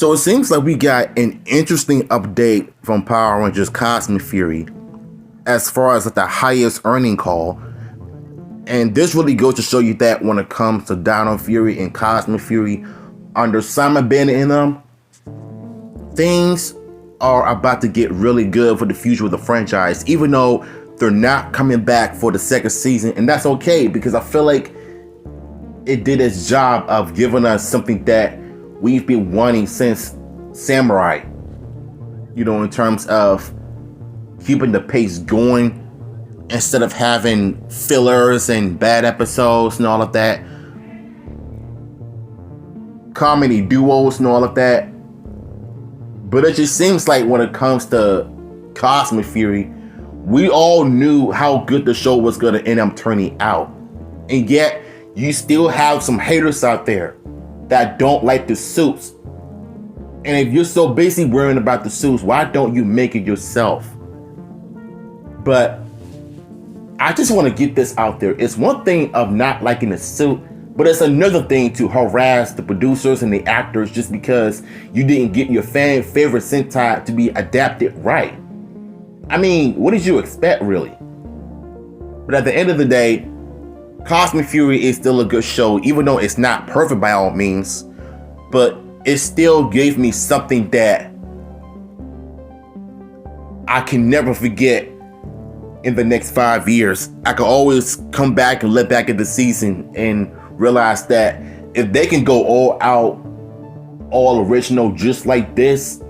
So it seems like we got an interesting update from Power Rangers Cosmic Fury as far as the highest earning call. And this really goes to show you that when it comes to Dino Fury and Cosmic Fury under Simon Bennett and them, things are about to get really good for the future of the franchise, even though they're not coming back for the second season. And that's okay, because I feel like it did its job of giving us something that we've been wanting since Samurai, in terms of keeping the pace going instead of having fillers and bad episodes and all of that, comedy duos and all of that. But it just seems like when it comes to Cosmic Fury, we all knew how good the show was going to end up turning out. And yet, you still have some haters out there that don't like the suits. And if you're so busy worrying about the suits, why don't you make it yourself? But I just want to get this out there. It's one thing of not liking the suit, but it's another thing to harass the producers and the actors just because you didn't get your fan favorite Sentai to be adapted right. I mean, what did you expect, really? But at the end of the day, Cosmic Fury is still a good show, even though it's not perfect by all means. But it still gave me something that I can never forget in the next 5 years. I can always come back and look back at the season and realize that if they can go all out, all original just like this,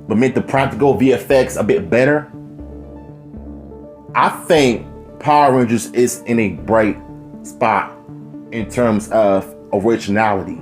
but make the practical VFX a bit better, I think Power Rangers is in a bright spot in terms of originality.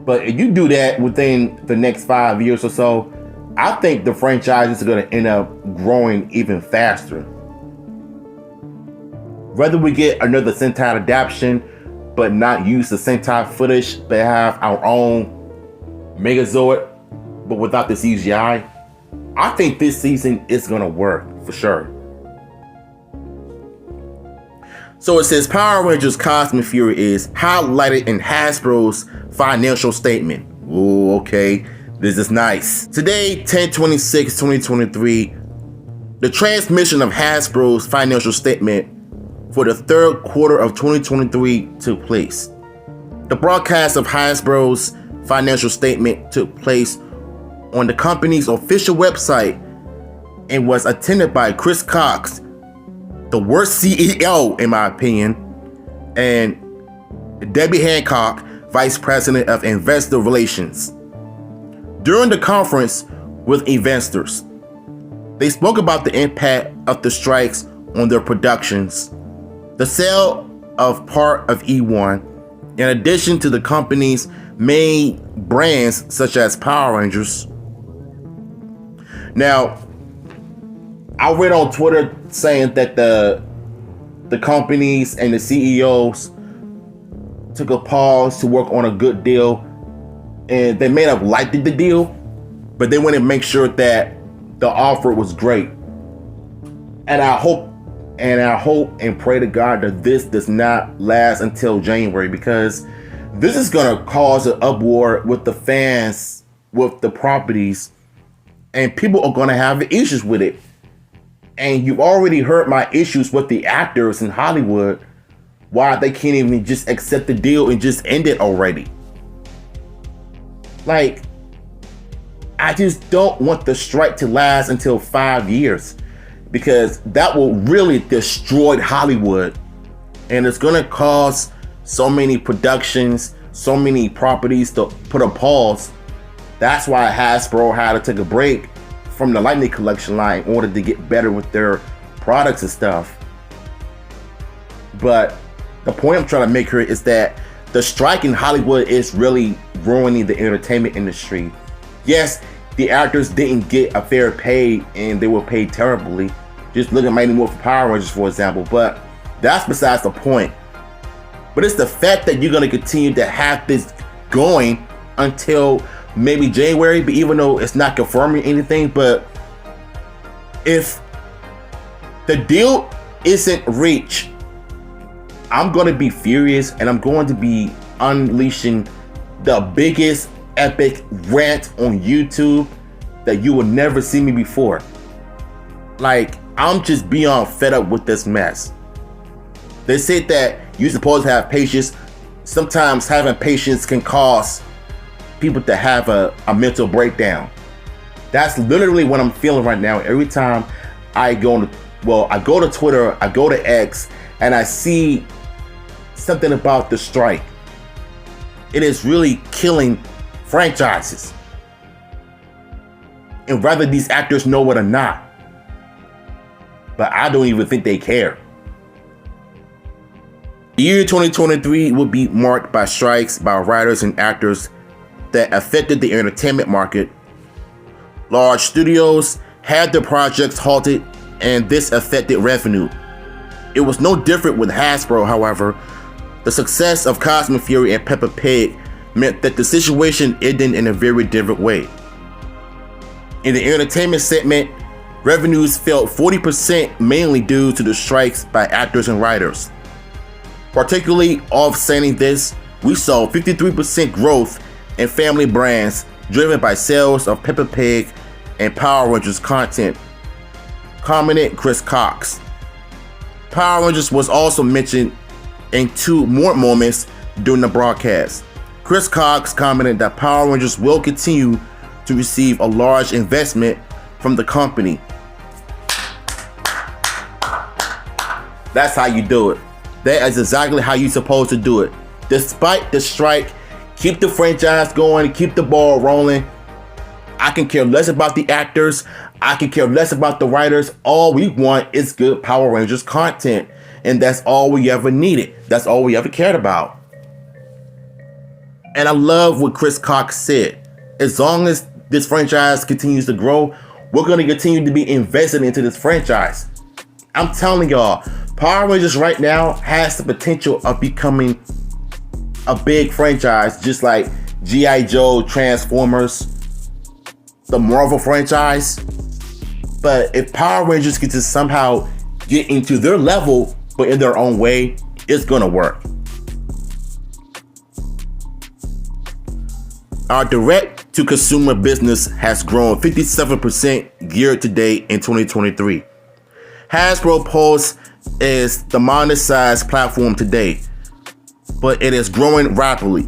But if you do that within the next 5 years or so, I think the franchise is going to end up growing even faster. Whether we get another Sentai adaptation, but not use the Sentai footage, but have our own Megazord, but without the CGI, I think this season is going to work for sure. So it says Power Rangers Cosmic Fury is highlighted in Hasbro's financial statement. Ooh, okay, this is nice. Today, 10/26/2023, the transmission of Hasbro's financial statement for the third quarter of 2023 took place. The broadcast of Hasbro's financial statement took place on the company's official website and was attended by Chris Cox, the worst CEO in my opinion, and Debbie Hancock, Vice President of Investor Relations. During the conference with investors, they spoke about the impact of the strikes on their productions, the sale of part of E1, in addition to the company's main brands such as Power Rangers. Now, I read on Twitter saying that the companies and the CEOs took a pause to work on a good deal, and they may have liked the deal, but they wanted to make sure that the offer was great. And I hope and pray to God that this does not last until January, because this is going to cause an uproar with the fans, with the properties, and people are going to have issues with it. And you've already heard my issues with the actors in Hollywood, why they can't even just accept the deal and just end it already. Like, I just don't want the strike to last until 5 years, because that will really destroy Hollywood. And it's gonna cause so many productions, so many properties to put a pause. That's why Hasbro had to take a break from the Lightning Collection line in order to get better with their products and stuff. But the point I'm trying to make here is that the strike in Hollywood is really ruining the entertainment industry. Yes, the actors didn't get a fair pay and they were paid terribly. Just look at Mighty Morphin Power Rangers, for example. But that's besides the point. But it's the fact that you're going to continue to have this going until maybe January, but even though it's not confirming anything, but if the deal isn't reached, I'm going to be furious, and I'm going to be unleashing the biggest epic rant on YouTube that you will never see me before. Like, I'm just beyond fed up with this mess. They said that you're supposed to have patience. Sometimes having patience can cause people to have a mental breakdown. That's literally what I'm feeling right now. Every time I go to Twitter, I go to X, and I see something about the strike. It is really killing franchises. And whether these actors know it or not. But I don't even think they care. The year 2023 will be marked by strikes by writers and actors that affected the entertainment market. Large studios had their projects halted, and this affected revenue. It was no different with Hasbro, however. The success of Cosmic Fury and Peppa Pig meant that the situation ended in a very different way. In the entertainment segment, revenues fell 40%, mainly due to the strikes by actors and writers. Particularly offsetting this, we saw 53% growth in family brands driven by sales of Peppa Pig and Power Rangers content, commented Chris Cox. Power Rangers was also mentioned in 2 more moments during the broadcast. Chris Cox commented that Power Rangers will continue to receive a large investment from the company. That's how you do it. That is exactly how you're supposed to do it. Despite the strike, keep the franchise going, keep the ball rolling. I can care less about the actors. I can care less about the writers. All we want is good Power Rangers content. And that's all we ever needed. That's all we ever cared about. And I love what Chris Cox said. As long as this franchise continues to grow, we're going to continue to be invested into this franchise. I'm telling y'all, Power Rangers right now has the potential of becoming a big franchise, just like G.I. Joe, Transformers, the Marvel franchise. But if Power Rangers can just somehow get into their level, but in their own way, it's gonna work. Our direct-to-consumer business has grown 57% year-to-date in 2023. Hasbro Pulse is the monetized platform today, but it is growing rapidly,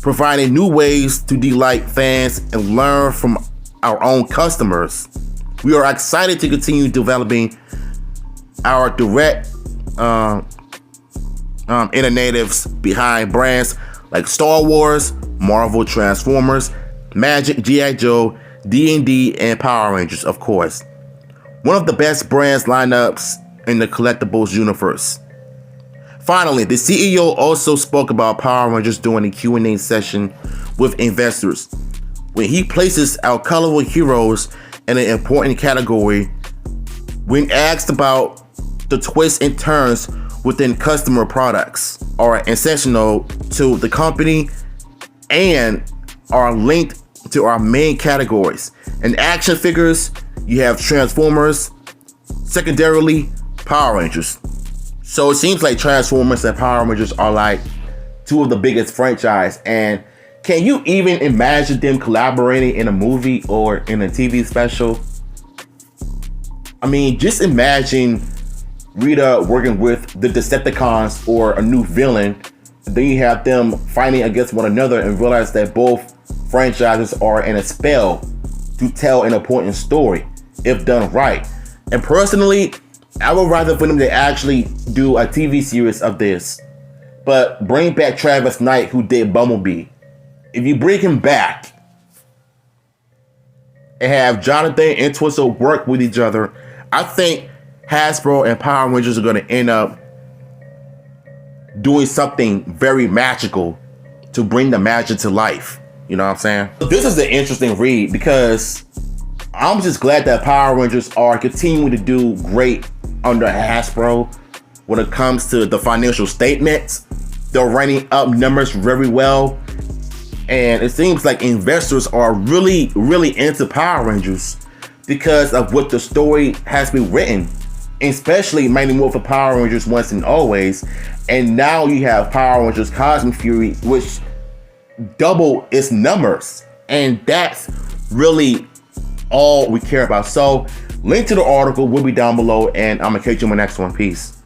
providing new ways to delight fans and learn from our own customers. We are excited to continue developing our direct natives behind brands like Star Wars, Marvel, Transformers, Magic, G.I. Joe, D&D, and Power Rangers, of course. One of the best brands lineups in the collectibles universe. Finally, the CEO also spoke about Power Rangers during the Q&A session with investors. When he places our colorful heroes in an important category, when asked about the twists and turns within customer products are essential to the company and are linked to our main categories. In action figures, you have Transformers, secondarily Power Rangers. So it seems like Transformers and Power Rangers are like 2 of the biggest franchise. And can you even imagine them collaborating in a movie or in a TV special? I mean, just imagine Rita working with the Decepticons or a new villain. Then you have them fighting against one another and realize that both franchises are in a spell to tell an important story if done right. And personally, I would rather for them to actually do a TV series of this, but bring back Travis Knight, who did Bumblebee. If you bring him back and have Jonathan and Twister work with each other, I think Hasbro and Power Rangers are going to end up doing something very magical to bring the magic to life. You know what I'm saying? This is an interesting read because I'm just glad that Power Rangers are continuing to do great under Hasbro when it comes to the financial statements. They're running up numbers very well. And it seems like investors are really, really into Power Rangers because of what the story has been written, especially Mighty Morphin Power Rangers Once and Always. And now you have Power Rangers Cosmic Fury, which double its numbers. And that's really all we care about. So link to the article will be down below, and I'm gonna catch you in the next one. Peace.